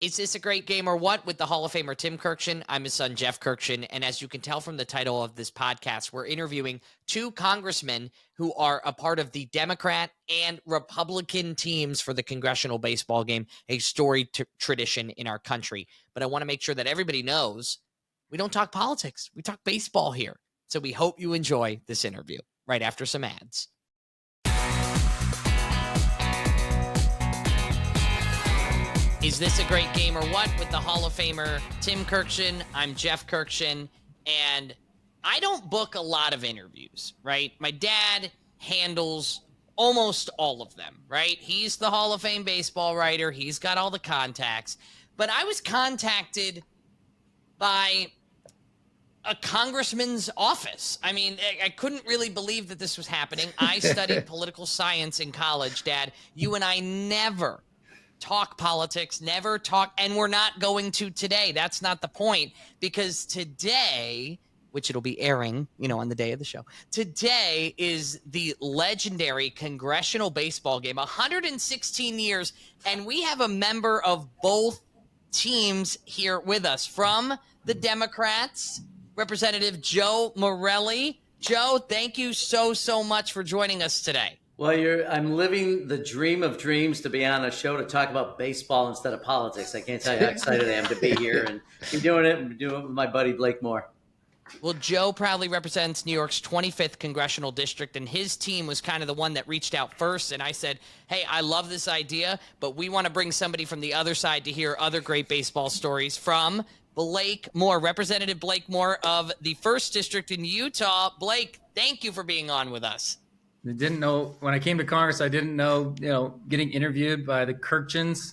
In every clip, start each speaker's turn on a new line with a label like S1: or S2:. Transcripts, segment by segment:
S1: Is this a great game or what? With the Hall of Famer Tim Kurkjian. I'm his son, Jeff Kurkjian. And as you can tell from the title of this podcast, we're interviewing two congressmen who are a part of the Democrat and Republican teams for the Congressional Baseball Game, a storied tradition in our country. But I want to make sure that everybody knows we don't talk politics. We talk baseball here. So we hope you enjoy this interview right after some ads. Is this a great game or what? With the Hall of Famer Tim Kurkjian. I'm Jeff Kurkjian, and I don't book a lot of interviews, right? My dad handles almost all of them, right? He's the Hall of Fame baseball writer. He's got all the contacts. But I was contacted by a congressman's office. I mean, I couldn't really believe that this was happening. I studied political science in college, Dad. You and I never talk politics, never talk, and we're not going to today. That's not the point, because today, which it'll be airing, on the day of the show, today is the legendary Congressional Baseball Game, 116 years, and we have a member of both teams here with us. From the Democrats, Representative Joe Morelle. Joe, thank you so much for joining us today.
S2: Well, I'm living the dream of dreams to be on a show to talk about baseball instead of politics. I can't tell you how excited I am to be here, and I'm doing it with my buddy Blake Moore.
S1: Well, Joe proudly represents New York's 25th congressional district, and his team was kind of the one that reached out first. And I said, hey, I love this idea, but we want to bring somebody from the other side to hear other great baseball stories from Blake Moore, Representative Blake Moore of the 1st District in Utah. Blake, thank you for being on with us.
S3: I didn't know when I came to Congress. I didn't know, getting interviewed by the Kurkjians,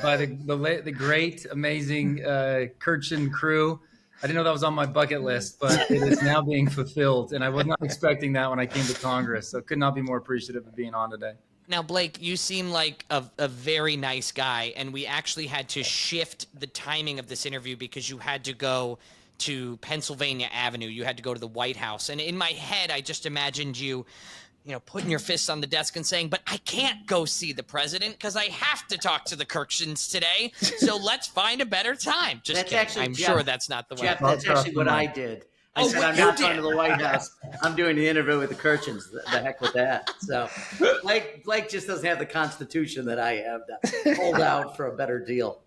S3: by the great, amazing Kurkjian crew. I didn't know that was on my bucket list, but it is now being fulfilled. And I was not expecting that when I came to Congress. So could not be more appreciative of being on today.
S1: Now, Blake, you seem like a very nice guy, and we actually had to shift the timing of this interview because you had to go to Pennsylvania Avenue. You had to go to the White House. And in my head, I just imagined you putting your fists on the desk and saying, but I can't go see the president because I have to talk to the Kurkjians today. So let's find a better time. Just
S2: that's
S1: kidding.
S2: Actually,
S1: I'm
S2: Jeff,
S1: sure that's not the way.
S2: Jeff, that's actually what I did. I said, I'm not going to the White House. I'm doing the interview with the Kurkjians. The heck with that. So Blake just doesn't have the constitution that I have to hold out for a better deal.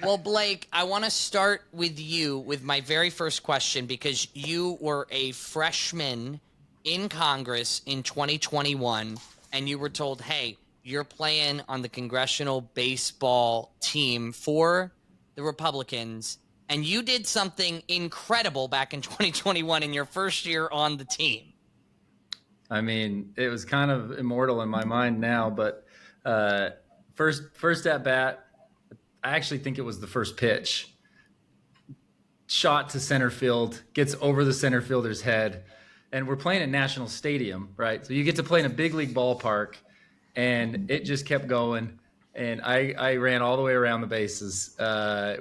S1: Well, Blake, I want to start with you with my very first question, because you were a freshman in Congress in 2021, and you were told, hey, you're playing on the Congressional Baseball team for the Republicans, and you did something incredible back in 2021 in your first year on the team.
S3: I mean, it was kind of immortal in my mind now, but first at bat, I actually think it was the first pitch. Shot to center field, gets over the center fielder's head. And we're playing at National Stadium, right? So you get to play in a big league ballpark, and it just kept going. And I ran all the way around the bases.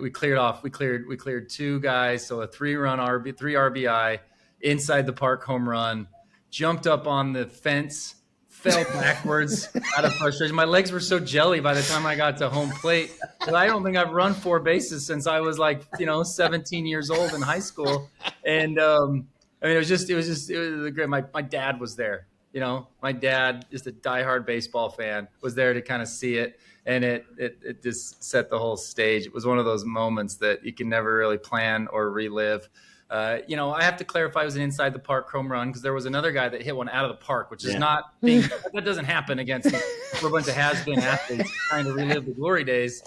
S3: We cleared two guys, so a 3 RBI inside the park home run. Jumped up on the fence, fell backwards out of frustration. My legs were so jelly by the time I got to home plate. I don't think I've run 4 bases since I was 17 years old in high school, and. It was great. My dad was there. My dad is a diehard baseball fan, was there to kind of see it, and it just set the whole stage. It was one of those moments that you can never really plan or relive. I have to clarify it was an inside the park home run, because there was another guy that hit one out of the park, which is that doesn't happen against a bunch of has-been athletes trying to relive the glory days.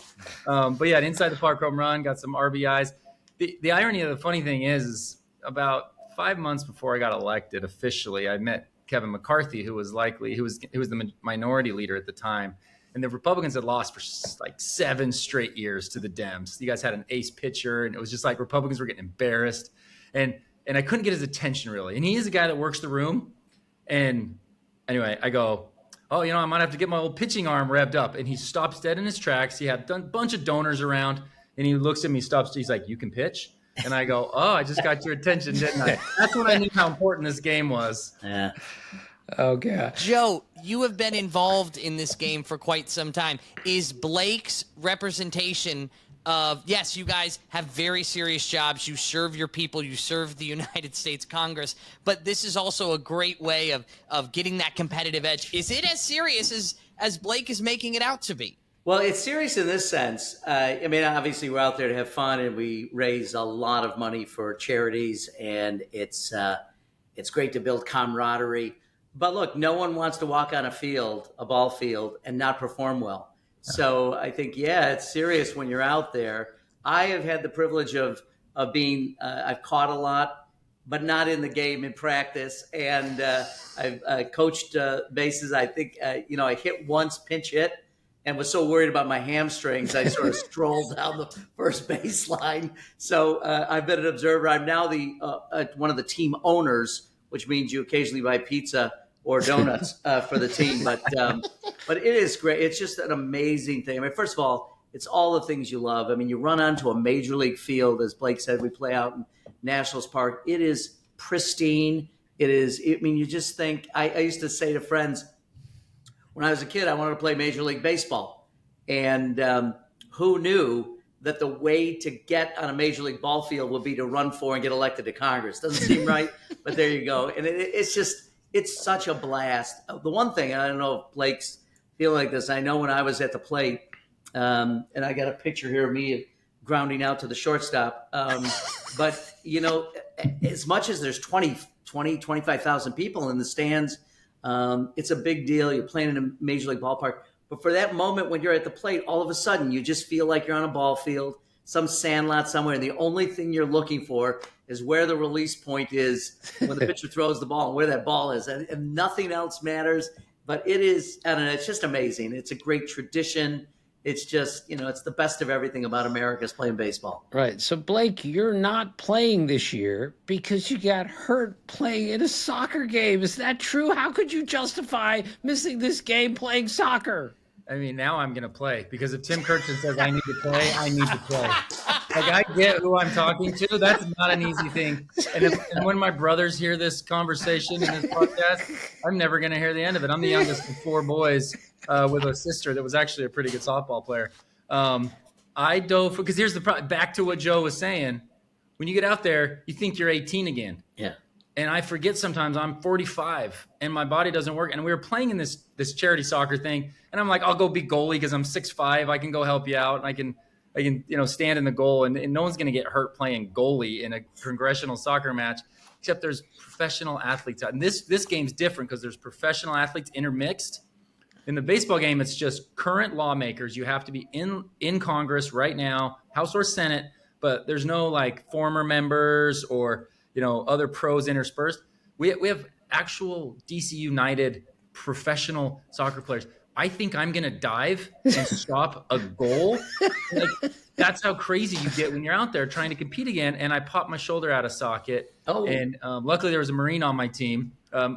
S3: But yeah, an inside the park home run, got some RBIs. The irony of the funny thing is about 5 months before I got elected officially, I met Kevin McCarthy, who was the minority leader at the time. And the Republicans had lost for 7 straight years to the Dems. You guys had an ace pitcher, and it was just like Republicans were getting embarrassed. And I couldn't get his attention really. And he is a guy that works the room. And anyway, I go, I might have to get my old pitching arm revved up. And he stops dead in his tracks. He had a bunch of donors around, and he looks at me, stops. He's like, you can pitch? And I go, I just got your attention, didn't I? That's when I knew how important this game was.
S2: Yeah.
S4: Oh, God.
S1: Joe, you have been involved in this game for quite some time. Is Blake's representation of, yes, you guys have very serious jobs. You serve your people. You serve the United States Congress. But this is also a great way of getting that competitive edge. Is it as serious as Blake is making it out to be?
S2: Well, it's serious in this sense. I mean, obviously, we're out there to have fun, and we raise a lot of money for charities, and it's great to build camaraderie. But look, no one wants to walk on a ball field, and not perform well. So I think, yeah, it's serious when you're out there. I have had the privilege of being. I've caught a lot, but not in the game, in practice, and I've coached bases. I think I hit once, pinch hit, and was so worried about my hamstrings, I sort of strolled down the first baseline. So I've been an observer. I'm now one of the team owners, which means you occasionally buy pizza or donuts for the team. But it is great. It's just an amazing thing. I mean, first of all, it's all the things you love. I mean, you run onto a major league field, as Blake said, we play out in Nationals Park. It is pristine. You just think, I used to say to friends, when I was a kid, I wanted to play Major League Baseball. And who knew that the way to get on a Major League ball field would be to run for and get elected to Congress? Doesn't seem right, but there you go. And it's such a blast. The one thing, and I don't know if Blake's feeling like this, I know when I was at the plate, and I got a picture here of me grounding out to the shortstop. But, as much as there's 25,000 people in the stands, it's a big deal. You're playing in a major league ballpark. But for that moment when you're at the plate, all of a sudden you just feel like you're on a ball field, some sandlot somewhere. And the only thing you're looking for is where the release point is when the pitcher throws the ball and where that ball is. And nothing else matters. But it is, I don't know, it's just amazing. It's a great tradition. It's just, it's the best of everything about America's playing baseball.
S4: Right. So, Blake, you're not playing this year because you got hurt playing in a soccer game. Is that true? How could you justify missing this game playing soccer?
S3: I mean, now I'm going to play because if Tim Kurkjian says I need to play, I need to play. Like, I get who I'm talking to. That's not an easy thing. And when my brothers hear this conversation in this podcast, I'm never going to hear the end of it. I'm the youngest of four boys with a sister that was actually a pretty good softball player. I dove because here's the problem. Back to what Joe was saying. When you get out there, you think you're 18 again.
S2: Yeah. And
S3: I forget sometimes I'm 45 and my body doesn't work. And we were playing in this charity soccer thing. And I'm like, I'll go be goalie because I'm 6'5". I can go help you out. And I can stand in the goal. And no one's going to get hurt playing goalie in a congressional soccer match, except there's professional athletes out. And this game's different because there's professional athletes intermixed. In the baseball game, it's just current lawmakers. You have to be in Congress right now, House or Senate, but there's no like former members or other pros interspersed. We have actual DC United professional soccer players. I think I'm going to dive and stop a goal. Like, that's how crazy you get when you're out there trying to compete again. And I popped my shoulder out of socket. Oh. And luckily there was a Marine on my team,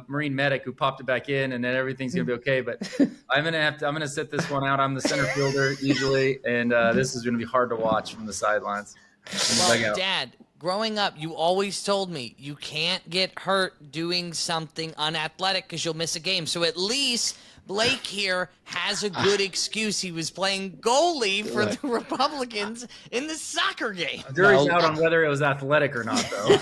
S3: Marine medic, who popped it back in, and then everything's going to be okay. But I'm going to sit this one out. I'm the center fielder usually. And this is going to be hard to watch from the sidelines.
S1: Well, Dad, growing up, you always told me you can't get hurt doing something unathletic because you'll miss a game. So at least Blake here has a good excuse. He was playing goalie for the Republicans in the soccer game.
S3: Jury's out on whether it was athletic or not, though.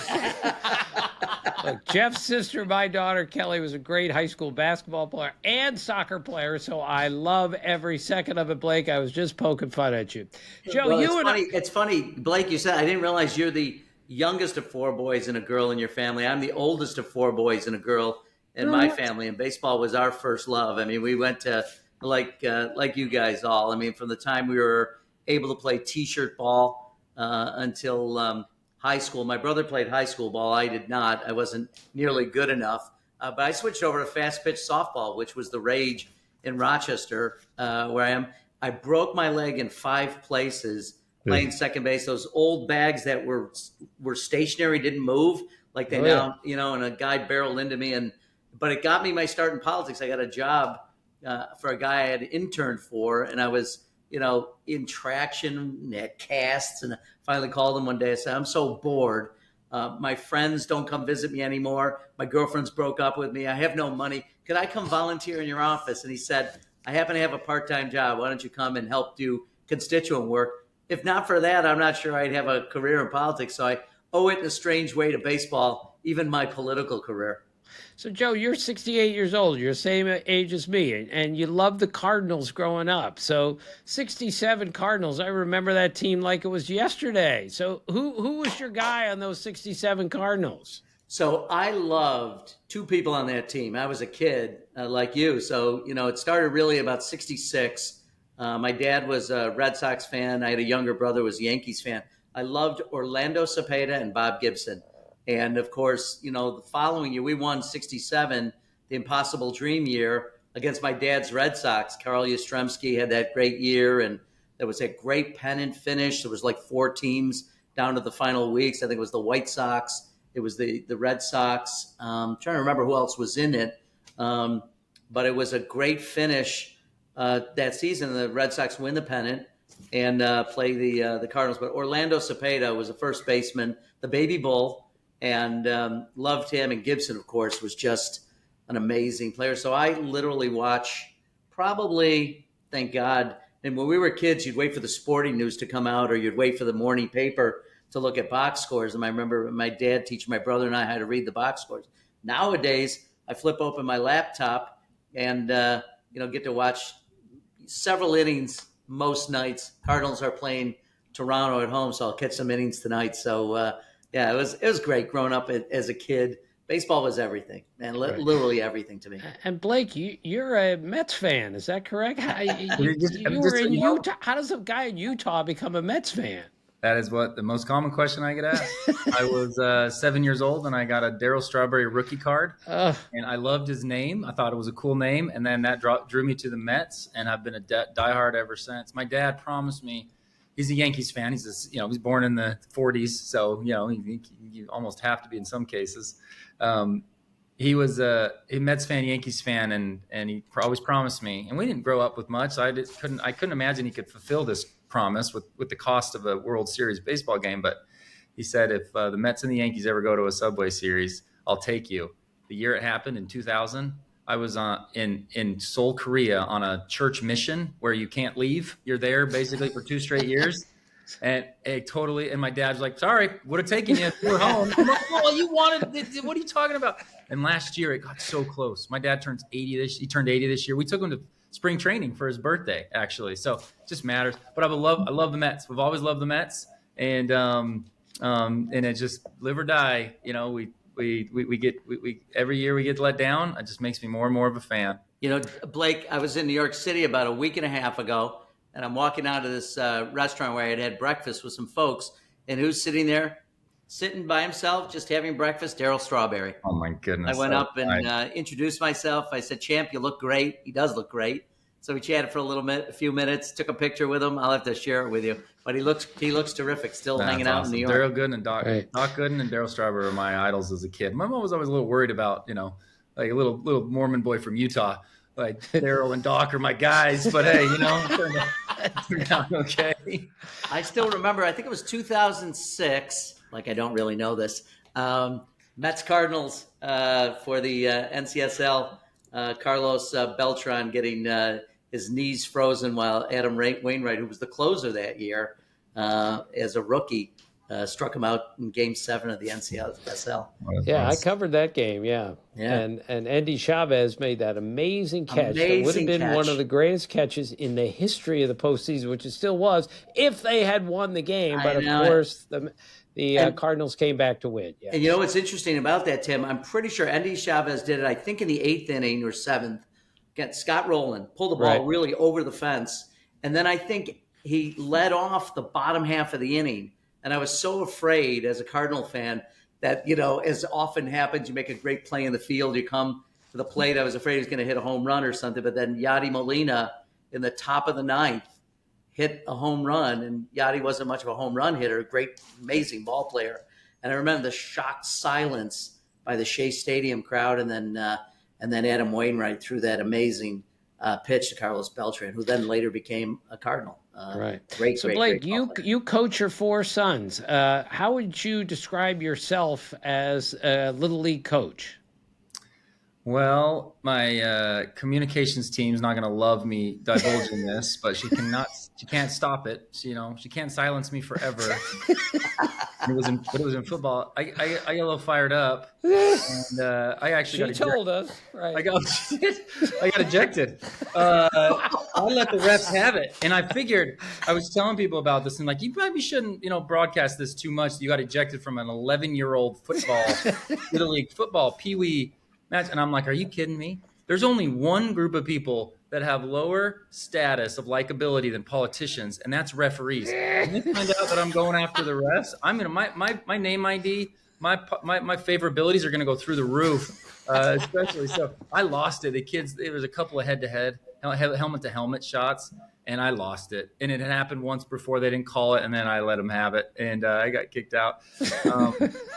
S4: Look, Jeff's sister, my daughter, Kelly, was a great high school basketball player and soccer player, so I love every second of it, Blake. I was just poking fun at you. Joe,
S2: well, it's funny, Blake, you said, I didn't realize you're the youngest of four boys and a girl in your family. I'm the oldest of four boys and a girl in my family, and baseball was our first love. I mean, we went to, like you guys all, I mean, from the time we were able to play T-shirt ball until high school. My brother played high school ball. I did not. I wasn't nearly good enough. But I switched over to fast pitch softball, which was the rage in Rochester, where I am. I broke my leg in 5 places playing second base. Those old bags that were stationary, didn't move like they now, and a guy barreled into me. But it got me my start in politics. I got a job for a guy I had interned for, and I was, in traction at casts, and I finally called him one day. I said, I'm so bored. My friends don't come visit me anymore. My girlfriend's broke up with me. I have no money. could I come volunteer in your office? And he said, I happen to have a part-time job. Why don't you come and help do constituent work? If not for that, I'm not sure I'd have a career in politics. So I owe it in a strange way to baseball, even my political career.
S4: So, Joe, you're 68 years old. You're the same age as me, and you loved the Cardinals growing up. So, 67 Cardinals, I remember that team like it was yesterday. So, who was your guy on those 67 Cardinals?
S2: So I loved two people on that team. I was a kid like you. So, it started really about 66. My dad was a Red Sox fan. I had a younger brother who was a Yankees fan. I loved Orlando Cepeda and Bob Gibson. And of course, the following year, we won 67, the impossible dream year, against my dad's Red Sox. Carl Yastrzemski had that great year, and there was a great pennant finish. There was like 4 teams down to the final weeks. I think it was the White Sox. It was the Red Sox. I'm trying to remember who else was in it. But it was a great finish that season. The Red Sox win the pennant and play the Cardinals. But Orlando Cepeda was a first baseman, the baby bull, and loved him. And Gibson, of course, was just an amazing player. So I literally watch probably, thank God. And when we were kids, you'd wait for the sporting news to come out, or you'd wait for the morning paper to look at box scores. And I remember my dad teaching my brother and I how to read the box scores. Nowadays, I flip open my laptop and get to watch several innings most nights. Cardinals are playing Toronto at home, so I'll catch some innings tonight. So it was great growing up as a kid. Baseball was everything, man, literally everything to me.
S4: And Blake, you're a Mets fan, is that correct? You were in Utah. How does a guy in Utah become a Mets fan?
S3: That is what the most common question I get asked. I was 7 years old and I got a Darryl Strawberry rookie card, and I loved his name. I thought it was a cool name, and then that drew me to the Mets, and I've been a diehard ever since. My dad promised me. He's a Yankees fan. He's he's born in the 40s, so you almost have to be in some cases. He was a Mets fan, Yankees fan, and he always promised me. And we didn't grow up with much, so I couldn't imagine he could fulfill this promise with the cost of a World Series baseball game. But he said, if the Mets and the Yankees ever go to a Subway Series, I'll take you. The year it happened in 2000, I was in Seoul, Korea on a church mission where you can't leave. You're there basically for 2 straight years. And and my dad's like, sorry, would have taken you if you were home. I'm like, well, you wanted, what are you talking about? And last year it got so close. My dad turned 80 this year. We took him to spring training for his birthday, actually. So it just matters. But I love the Mets. We've always loved the Mets. And it just live or die, we get every year we get let down. It just makes me more and more of a fan.
S2: Blake, I was in New York City about a week and a half ago, and I'm walking out of this restaurant where I had breakfast with some folks, and who's sitting there? Sitting by himself, just having breakfast, Darryl Strawberry.
S3: Oh, my goodness.
S2: I went up and introduced myself. I said, Champ, you look great. He does look great. So we chatted for a few minutes, took a picture with him. I'll have to share it with you. But he looks terrific, still hanging out in New York.
S3: Darryl Gooden and Doc Gooden and Darryl Strawberry were my idols as a kid. My mom was always a little worried about, like a little Mormon boy from Utah. Like Darryl and Doc are my guys, but hey, it turned out okay.
S2: I still remember, I think it was 2006, like I don't really know this, Mets Cardinals for the NCSL, Carlos Beltran getting his knees frozen while Adam Wainwright, who was the closer that year as a rookie, struck him out in Game 7 of the NCSL.
S4: Yeah, I covered that game. Yeah. And Andy Chavez made that amazing catch. It would have been one of the greatest catches in the history of the postseason, which it still was, if they had won the game. But of course, the Cardinals came back to win. Yeah.
S2: And you know what's interesting about that, Tim? I'm pretty sure Andy Chavez did it, I think, in the 8th inning or 7th. Got Scott Rowland, pulled the ball really over the fence. And then I think he led off the bottom half of the inning. And I was so afraid as a Cardinal fan that, as often happens, you make a great play in the field, you come to the plate. I was afraid he was going to hit a home run or something. But then Yadi Molina in the top of the 9th hit a home run. And Yadi wasn't much of a home run hitter, great, amazing ball player. And I remember the shocked silence by the Shea Stadium crowd. And then Adam Wainwright threw that amazing pitch to Carlos Beltran, who then later became a Cardinal. Great.
S4: So Blake, you coach your 4 sons. How would you describe yourself as a Little League coach?
S3: Well, my communications team's not going to love me divulging this, but she can't stop it. She can't silence me forever. It was in football. I got a little fired up, and I actually
S4: told us, right?
S3: I got ejected. I let the refs have it, and I figured I was telling people about this, and like, you probably shouldn't, broadcast this too much. You got ejected from an 11-year-old Little League football, peewee match, and I'm like, are you kidding me? There's only one group of people that have lower status of likability than politicians, and that's referees. When they find out that I'm going after the refs, my name ID, my favorabilities are gonna go through the roof, especially. So I lost it. The kids, there was a couple of head-to-head, helmet-to-helmet shots, and I lost it. And it had happened once before. They didn't call it, and then I let them have it, and I got kicked out.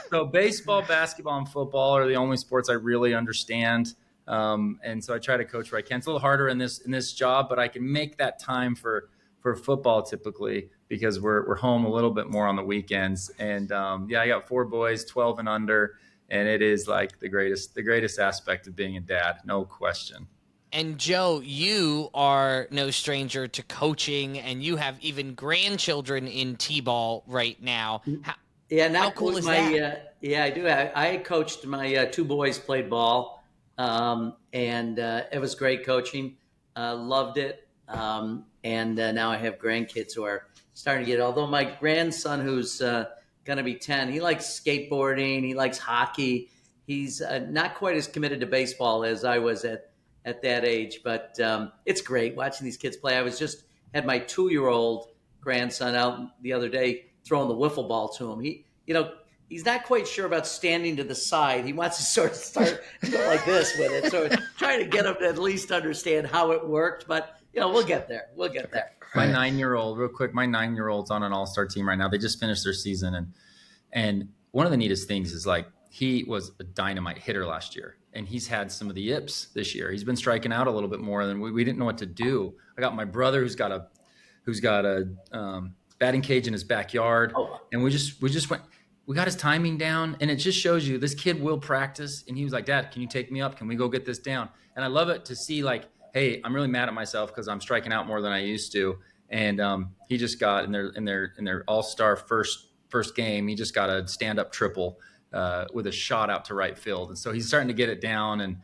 S3: So baseball, basketball, and football are the only sports I really understand. And so I try to coach where I can. It's a little harder in this job, but I can make that time for football typically because we're home a little bit more on the weekends. And I got 4 boys, 12 and under, and it is like the greatest aspect of being a dad, no question.
S1: And Joe, you are no stranger to coaching, and you have even grandchildren in T-ball right now. How cool is that?
S2: I do. I coached my 2 boys played ball. And it was great coaching. Loved it. And now I have grandkids who are starting to get, although my grandson, who's going to be 10, he likes skateboarding. He likes hockey. He's not quite as committed to baseball as I was at that age, but it's great watching these kids play. I had my 2-year-old grandson out the other day throwing the wiffle ball to him. He's not quite sure about standing to the side. He wants to sort of start like this with it. So trying to get him to at least understand how it worked. But, we'll get there.
S3: My 9-year-old, real quick, my 9-year-old's on an all-star team right now. They just finished their season. And one of the neatest things is, like, he was a dynamite hitter last year. And he's had some of the yips this year. He's been striking out a little bit more than we didn't know what to do. I got my brother who's got a batting cage in his backyard. And we just went – we got his timing down, and it just shows you this kid will practice. And he was like, Dad, can you take me up? Can we go get this down? And I love it to see, like, hey, I'm really mad at myself because I'm striking out more than I used to. And he just got in their all-star first game, he just got a stand-up triple with a shot out to right field. And so he's starting to get it down and,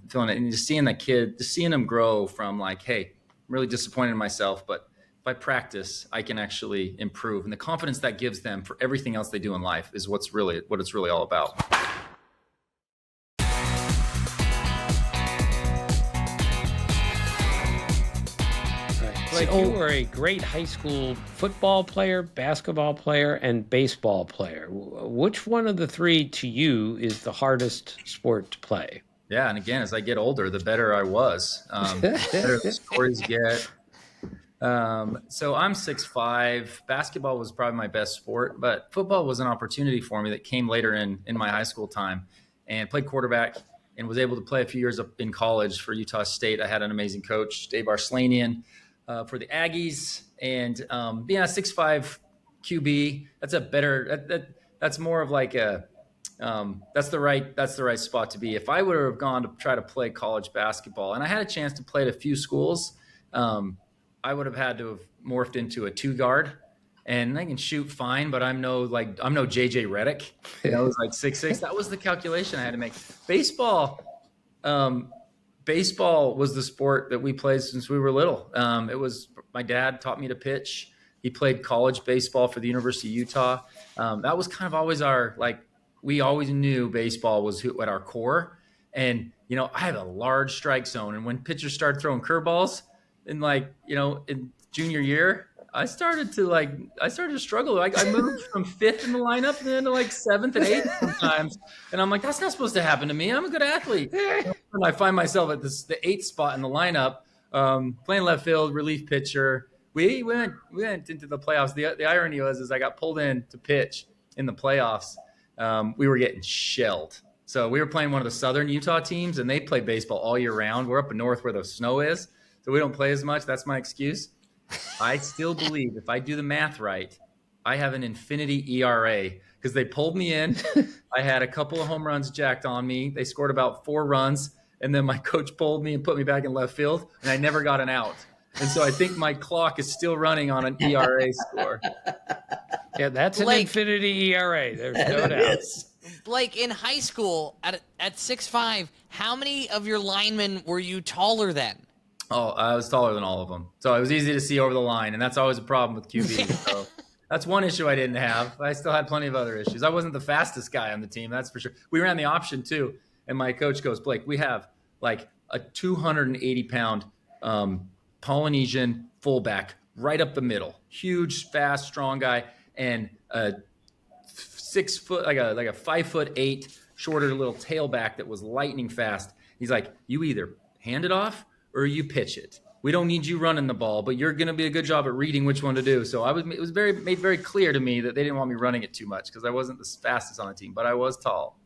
S3: feeling it. And just seeing that kid, just seeing him grow from like, hey, I'm really disappointed in myself, but if I practice, I can actually improve. And the confidence that gives them for everything else they do in life is what it's really all about.
S4: Like, you were a great high school football player, basketball player, and baseball player. Which one of the 3 to you is the hardest sport to play?
S3: Yeah, and again, as I get older, the better I was. The better the scores get. So I'm 6'5". Basketball was probably my best sport, but football was an opportunity for me that came later in my high school time, and played quarterback and was able to play a few years up in college for Utah State. I had an amazing coach, Dave Arslanian, for the Aggies, and 6'5" QB. That's more of like that's the right spot to be. If I would have gone to try to play college basketball, and I had a chance to play at a few schools, I would have had to have morphed into a 2-guard, and I can shoot fine, but I'm no JJ Redick. I was like 6'6". That was the calculation I had to make. Baseball was the sport that we played since we were little. It was, my dad taught me to pitch. He played college baseball for the University of Utah. That was kind of always we always knew baseball was at our core. And, I have a large strike zone. And when pitchers started throwing curveballs in junior year, I started to struggle. I moved from 5th in the lineup and then to 7th and 8th sometimes. And I'm like, that's not supposed to happen to me. I'm a good athlete. And I find myself at the 8th spot in the lineup, playing left field, relief pitcher. We went into the playoffs. The irony was I got pulled in to pitch in the playoffs. We were getting shelled. So we were playing one of the Southern Utah teams, and they play baseball all year round. We're up in north where the snow is, so we don't play as much. That's my excuse. I still believe if I do the math right, I have an infinity ERA because they pulled me in. I had a couple of home runs jacked on me. They scored about 4 runs, And then my coach pulled me and put me back in left field, and I never got an out. And so I think my clock is still running on an ERA score.
S4: Yeah, that's an infinity ERA. There's no doubt.
S1: Blake, in high school at 6'5", how many of your linemen were you taller than?
S3: Oh, I was taller than all of them. So it was easy to see over the line, and that's always a problem with QB. So that's one issue I didn't have. I still had plenty of other issues. I wasn't the fastest guy on the team, that's for sure. We ran the option too, and my coach goes, Blake, we have like a 280-pound Polynesian fullback right up the middle. Huge, fast, strong guy, and a 6 foot, like a 5'8", shorter little tailback that was lightning fast. He's like, you either hand it off or you pitch it. We don't need you running the ball, but you're going to be a good job at reading which one to do. So it was made very clear to me that they didn't want me running it too much because I wasn't the fastest on the team, but I was tall.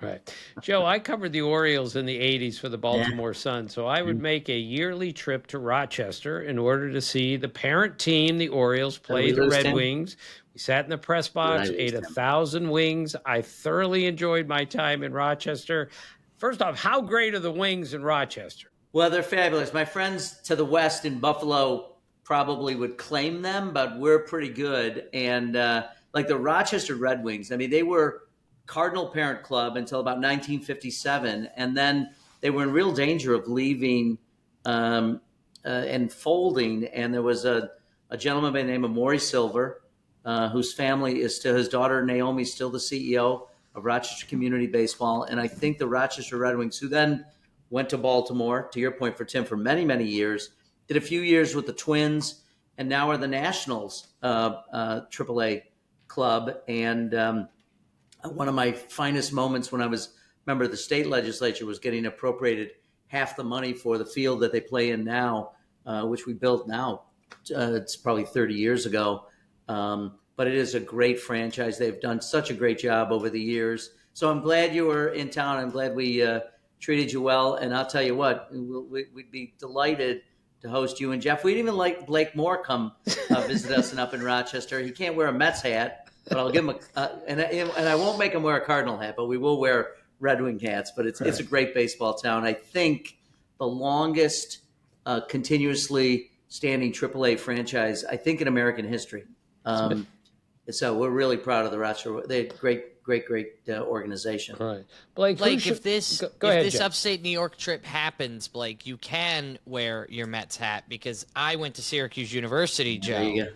S4: Right. Joe, I covered the Orioles in the 80s for the Baltimore Sun, so I would make a yearly trip to Rochester in order to see the parent team, the Orioles, play the Red Wings. We sat in the press box, ate 1,000 wings. I thoroughly enjoyed my time in Rochester. First off, how great are the wings in Rochester?
S2: Well, they're fabulous. My friends to the west in Buffalo probably would claim them, but we're pretty good. And like the Rochester Red Wings, I mean, they were Cardinal parent club until about 1957, and then they were in real danger of leaving and folding. And there was a gentleman by the name of Maury Silver, whose family is still, his daughter Naomi is still the CEO of Rochester Community Baseball. And I think the Rochester Red Wings, who then went to Baltimore, to your point for Tim, for many, many years, did a few years with the Twins, and now are the Nationals AAA club. And one of my finest moments when I was member of the state legislature was getting appropriated half the money for the field that they play in now, which we built now. It's probably 30 years ago. But it is a great franchise. They've done such a great job over the years. So I'm glad you were in town. I'm glad we treated you well. And I'll tell you what, we'd be delighted to host you and Jeff. We'd even like Blake Moore come visit us and up in Rochester. He can't wear a Mets hat, but I'll give him and I won't make him wear a Cardinal hat, but we will wear Red Wing hats. But it's a great baseball town. I think the longest continuously standing AAA franchise, I think, in American history. So we're really proud of the Rochester. They're great organization.
S4: Right, Blake.
S1: If this upstate New York trip happens, Blake, you can wear your Mets hat because I went to Syracuse University, Joe.
S2: There you go.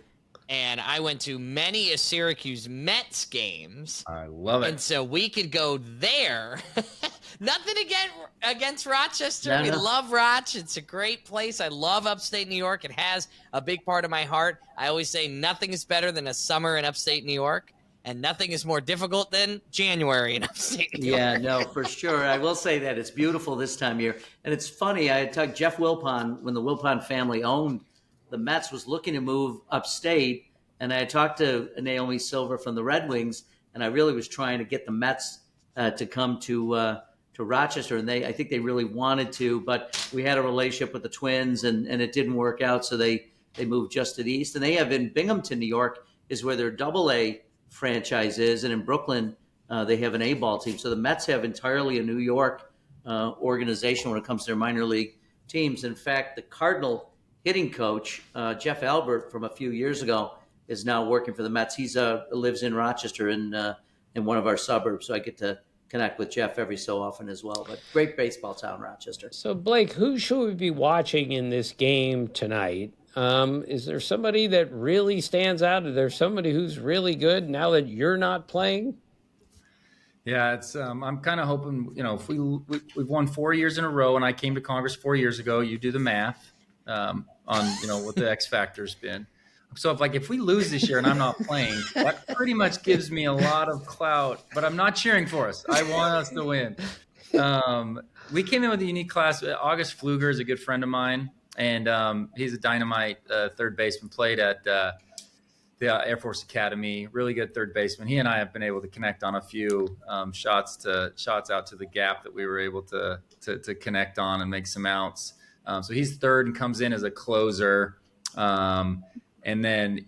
S1: And I went to many a Syracuse Mets games.
S3: I love it.
S1: And so we could go there. Nothing against Rochester. We love Roch. It's a great place. I love upstate New York. It has a big part of my heart. I always say nothing is better than a summer in upstate New York, and nothing is more difficult than January in upstate New York.
S2: Yeah, no, for sure. I will say that it's beautiful this time of year. And it's funny, I talked Jeff Wilpon, when the Wilpon family owned the Mets, was looking to move upstate, and I talked to Naomi Silver from the Red Wings, and I really was trying to get the Mets to come to Rochester, and I think they really wanted to, but we had a relationship with the Twins, and it didn't work out, so they moved just to the east. And they have in Binghamton, New York, is where their AA franchise is, and in Brooklyn, they have an A-ball team. So the Mets have entirely a New York organization when it comes to their minor league teams. In fact, the Cardinal hitting coach, Jeff Albert, from a few years ago, is now working for the Mets. He's lives in Rochester in one of our suburbs, so I get to connect with Jeff every so often as well. But great baseball town, Rochester.
S4: So, Blake, who should we be watching in this game tonight? Is there somebody that really stands out? Is there somebody who's really good now that you're not playing?
S3: Yeah, it's. I'm kind of hoping, if we've won 4 years in a row, and I came to Congress 4 years ago. You do the math on what the X factor's been. So if we lose this year and I'm not playing, that pretty much gives me a lot of clout. But I'm not cheering for us. I want us to win. We came in with a unique class. August Pfluger is a good friend of mine, and he's a dynamite third baseman. Played at the Air Force Academy. Really good third baseman. He and I have been able to connect on a few shots out to the gap that we were able to connect on and make some outs. So he's third and comes in as a closer. And then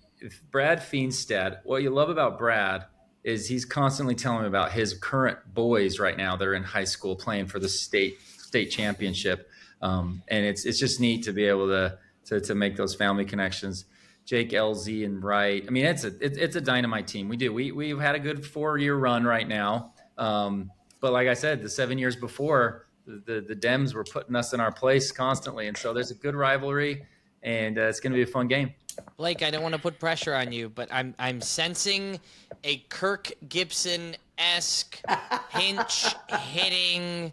S3: Brad Feenstead, what you love about Brad is he's constantly telling me about his current boys right now that are in high school playing for the state state championship. And it's just neat to be able to make those family connections. Jake, LZ, and Wright. I mean, it's a dynamite team. We've had a good 4-year run right now. But like I said, the 7 years before, the Dems were putting us in our place constantly. And so there's a good rivalry, and it's going to be a fun game.
S1: Blake, I don't want to put pressure on you, but I'm sensing a Kirk Gibson-esque pinch hitting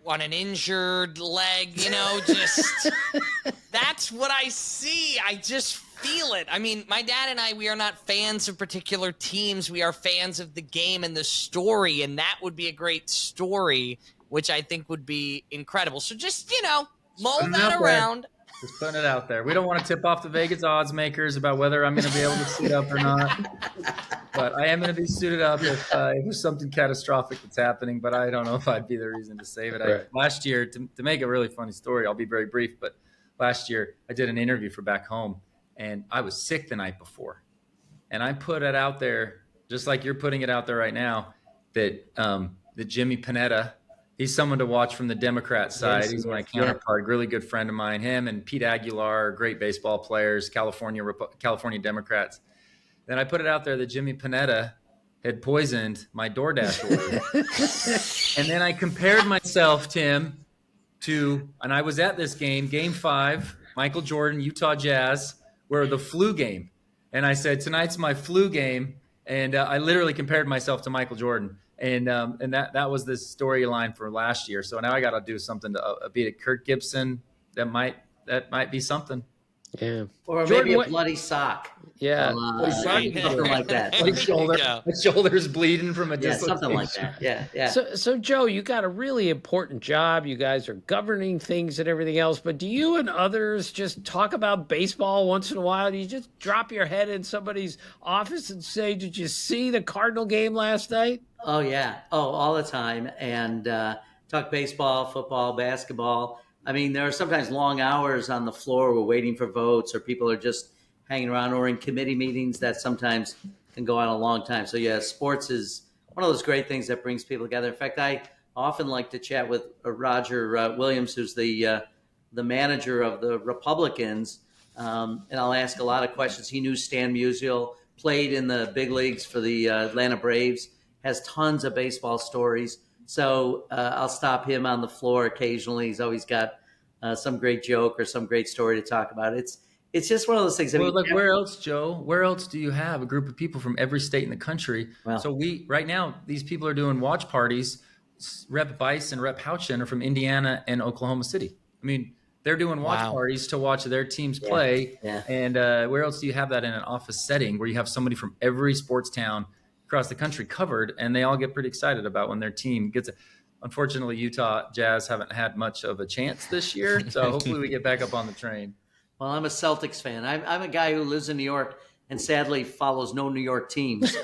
S1: on an injured leg, just that's what I see. I just feel it. I mean, my dad and I, we are not fans of particular teams. We are fans of the game and the story, and that would be a great story, which I think would be incredible. So just, mull that around.
S3: Just putting it out there. We don't want to tip off the Vegas odds makers about whether I'm going to be able to suit up or not. But I am going to be suited up if there's something catastrophic that's happening. But I don't know if I'd be the reason to save it.
S4: Right.
S3: Last year, to make a really funny story, I'll be very brief. But last year, I did an interview for Back Home, and I was sick the night before. And I put it out there, just like you're putting it out there right now, that Jimmy Panetta, he's someone to watch from the Democrat side. He's my counterpart, really good friend of mine. Him and Pete Aguilar are great baseball players, California Democrats. Then I put it out there that Jimmy Panetta had poisoned my DoorDash order. And then I compared myself, Tim, and I was at this game, Game 5, Michael Jordan, Utah Jazz, where the flu game. And I said, tonight's my flu game. And I literally compared myself to Michael Jordan. And that was the storyline for last year. So now I got to do something to beat a Kirk Gibson. That might be something.
S2: Yeah. Or
S4: Jordan,
S2: maybe a bloody sock.
S4: Yeah.
S2: Something like that.
S3: My shoulder's bleeding from a dislocation.
S2: Something like that. Yeah.
S4: So Joe, you got a really important job. You guys are governing things and everything else. But do you and others just talk about baseball once in a while? Do you just drop your head in somebody's office and say, "Did you see the Cardinal game last night?"
S2: Oh, yeah. Oh, all the time. And talk baseball, football, basketball. I mean, there are sometimes long hours on the floor. We're waiting for votes, or people are just hanging around, or in committee meetings that sometimes can go on a long time. So, yeah, sports is one of those great things that brings people together. In fact, I often like to chat with Roger Williams, who's the manager of the Republicans, and I'll ask a lot of questions. He knew Stan Musial, played in the big leagues for the Atlanta Braves, has tons of baseball stories. So I'll stop him on the floor occasionally. He's always got some great joke or some great story to talk about. It's just one of those things.
S3: Where else, Joe? Where else do you have a group of people from every state in the country? Well, so right now, these people are doing watch parties. Rep Bice and Rep Houchin are from Indiana and Oklahoma City. I mean, they're doing watch parties to watch their teams play. Yeah. And where else do you have that in an office setting where you have somebody from every sports town across the country covered, and they all get pretty excited about when their team gets it. Unfortunately, Utah Jazz haven't had much of a chance this year, so hopefully we get back up on the train.
S2: Well, I'm a Celtics fan. I'm a guy who lives in New York and sadly follows no New York teams.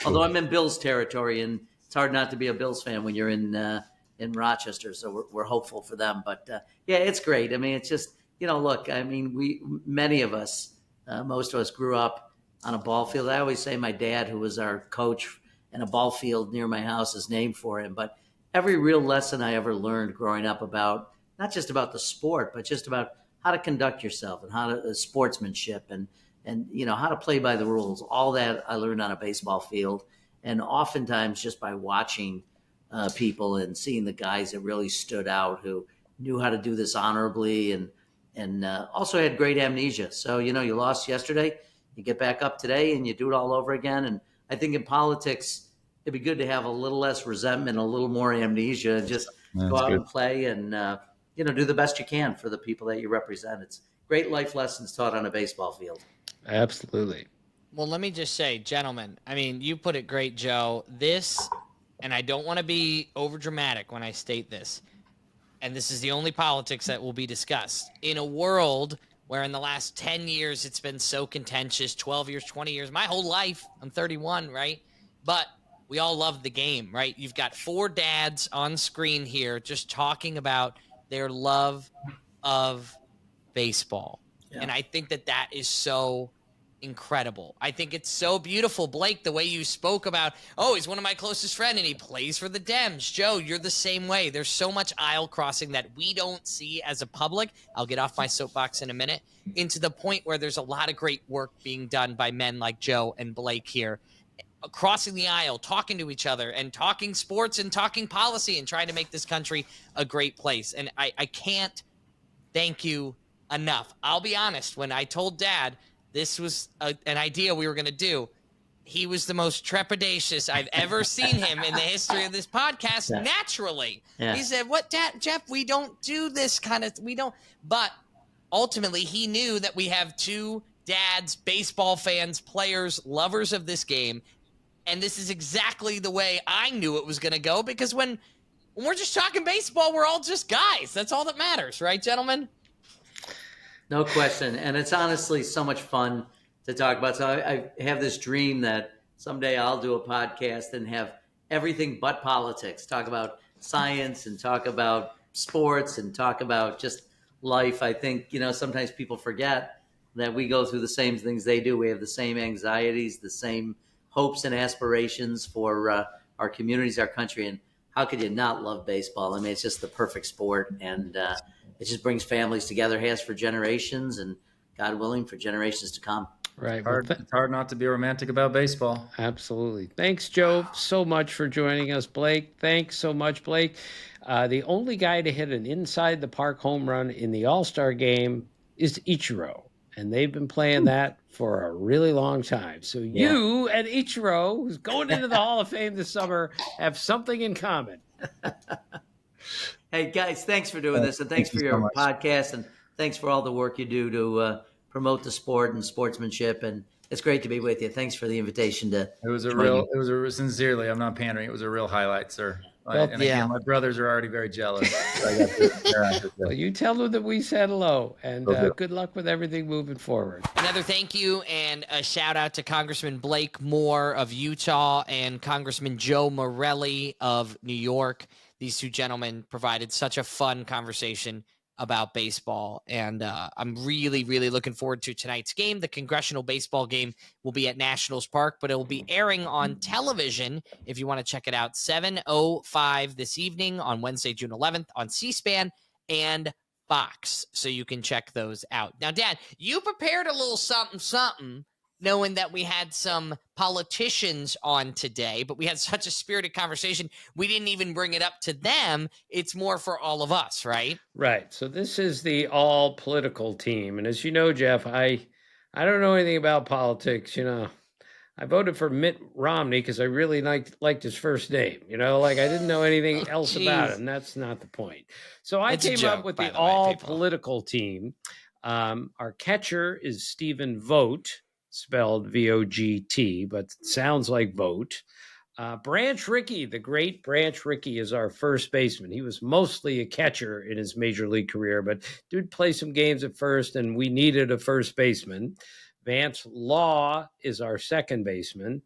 S2: Although I'm in Bills territory, and it's hard not to be a Bills fan when you're in Rochester. So we're hopeful for them. But yeah, it's great. I mean, it's just, look, I mean, many of us, most of us grew up on a ball field. I always say my dad, who was our coach, and a ball field near my house is named for him. But every real lesson I ever learned growing up about, not just about the sport, but just about how to conduct yourself and how to sportsmanship and how to play by the rules. All that I learned on a baseball field, and oftentimes just by watching people and seeing the guys that really stood out, who knew how to do this honorably and also had great amnesia. So, you lost yesterday, you get back up today and you do it all over again. And I think in politics, it'd be good to have a little less resentment, a little more amnesia, and just go out and play and, do the best you can for the people that you represent. It's great life lessons taught on a baseball field.
S4: Absolutely.
S1: Well, let me just say, gentlemen, I mean, you put it great, Joe. This, and I don't want to be overdramatic when I state this, and this is the only politics that will be discussed. In a world where in the last 10 years it's been so contentious, 12 years, 20 years, my whole life, I'm 31, right? But we all love the game, right? You've got 4 dads on screen here just talking about their love of baseball. Yeah. And I think that is so incredible. I think it's so beautiful, Blake, the way you spoke about, oh, he's one of my closest friends and he plays for the Dems. Joe, you're the same way. There's so much aisle crossing that we don't see as a public. I'll get off my soapbox in a minute, into the point where there's a lot of great work being done by men like Joe and Blake here, crossing the aisle, talking to each other and talking sports and talking policy and trying to make this country a great place. And I can't thank you enough. I'll be honest, when I told Dad this was an idea we were going to do, he was the most trepidatious I've ever seen him in the history of this podcast. Yeah. Naturally. Yeah. He said, what, Dad, Jeff, we don't do this kind of, we don't. But ultimately, he knew that we have two dads, baseball fans, players, lovers of this game. And this is exactly the way I knew it was going to go, because when we're just talking baseball, we're all just guys. That's all that matters. Right, gentlemen?
S2: No question. And it's honestly so much fun to talk about. So I have this dream that someday I'll do a podcast and have everything but politics, talk about science and talk about sports and talk about just life. I think, sometimes people forget that we go through the same things they do. We have the same anxieties, the same hopes and aspirations for our communities, our country. And how could you not love baseball? I mean, it's just the perfect sport. And it just brings families together, has for generations, and God willing, for generations to come.
S3: Right. It's hard not to be romantic about baseball.
S4: Absolutely. Thanks, Joe, so much for joining us. Blake, thanks so much, Blake. The only guy to hit an inside the park home run in the All-Star game is Ichiro, and they've been playing that for a really long time. So you and Ichiro, who's going into the Hall of Fame this summer, have something in common.
S2: Hey, guys, thanks for doing this, and thanks for your podcast, and thanks for all the work you do to promote the sport and sportsmanship. And it's great to be with you. Thanks for the invitation to.
S3: Sincerely, I'm not pandering. It was a real highlight, sir.
S4: Well,
S3: Again, my brothers are already very jealous.
S4: Well, you tell them that we said hello, and good luck with everything moving forward.
S1: Another thank you and a shout out to Congressman Blake Moore of Utah and Congressman Joe Morelle of New York. These two gentlemen provided such a fun conversation about baseball, and I'm really, really looking forward to tonight's game. The Congressional Baseball Game will be at Nationals Park, but it will be airing on television if you want to check it out. 7:05 this evening on Wednesday, June 11th on C-SPAN and Fox, so you can check those out. Now, Dad, you prepared a little something, knowing that we had some politicians on today, but we had such a spirited conversation, we didn't even bring it up to them. It's more for all of us, right?
S4: Right. So this is the all political team. And as you know, Jeff, I don't know anything about politics. I voted for Mitt Romney because I really liked his first name. I didn't know anything else about him. That's not the point. So I came up with the all political team. Our catcher is Stephen Vogt, spelled V-O-G-T, but sounds like vote. Branch Rickey, the great Branch Rickey, is our first baseman. He was mostly a catcher in his major league career, but did play some games at first, and we needed a first baseman. Vance Law is our second baseman.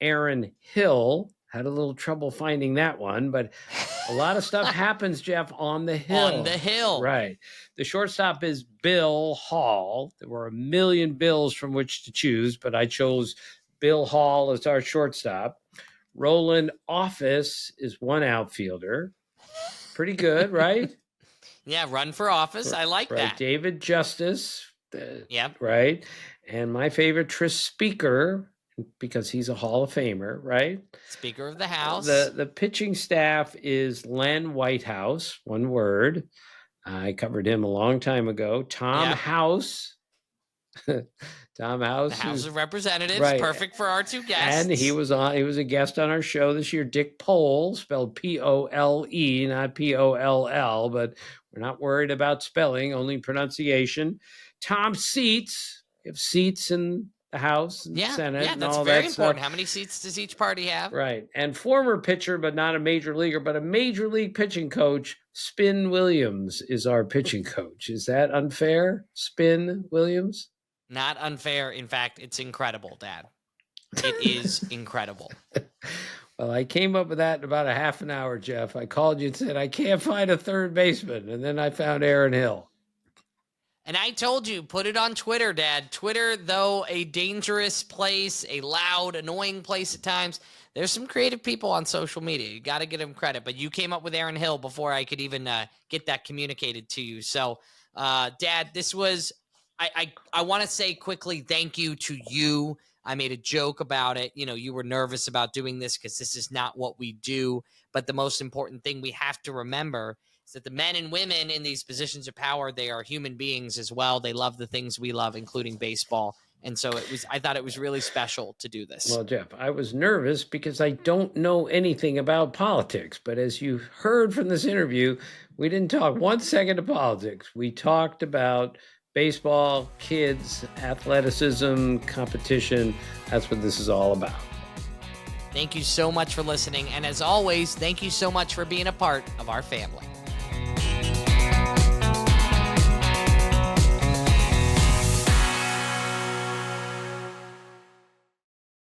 S4: Aaron Hill, had a little trouble finding that one, but a lot of stuff happens, Jeff, on the hill.
S1: On the hill.
S4: Right. The shortstop is Bill Hall. There were a million Bills from which to choose, but I chose Bill Hall as our shortstop. Roland Office is one outfielder. Pretty good, right?
S1: Yeah, run for office. I like that.
S4: David Justice.
S1: Yep.
S4: Right. And my favorite, Tris Speaker, because he's a Hall of Famer, right?
S1: Speaker of the House.
S4: The pitching staff is Len Whitehouse, one word. I covered him a long time ago. Tom House. Tom House.
S1: The House of Representatives,
S4: right.
S1: Perfect for our two guests.
S4: And he was a guest on our show this year. Dick Poll, spelled P-O-L-E, not P-O-L-L, but we're not worried about spelling, only pronunciation. Tom Seats. We have seats in the House and Senate.
S1: Yeah, that's very important. How many seats does each party have?
S4: Right. And former pitcher, but not a major leaguer, but a major league pitching coach, Spin Williams is our pitching coach. Is that unfair, Spin Williams?
S1: Not unfair. In fact, it's incredible, Dad. It is incredible.
S4: Well, I came up with that in about a half an hour, Jeff. I called you and said, I can't find a third baseman. And then I found Aaron Hill.
S1: And I told you, put it on Twitter, Dad. Twitter, though a dangerous place, a loud, annoying place at times, there's some creative people on social media. You got to give them credit. But you came up with Aaron Hill before I could even get that communicated to you. So, Dad, this was, I want to say quickly thank you to you. I made a joke about it. You know, you were nervous about doing this because this is not what we do. But the most important thing we have to remember is that the men and women in these positions of power, they are human beings as well. They love the things we love, including baseball. And so I thought it was really special to do this.
S4: Well, Jeff, I was nervous because I don't know anything about politics. But as you heard from this interview, we didn't talk 1 second of politics. We talked about baseball, kids, athleticism, competition. That's what this is all about.
S1: Thank you so much for listening. And as always, thank you so much for being a part of our family.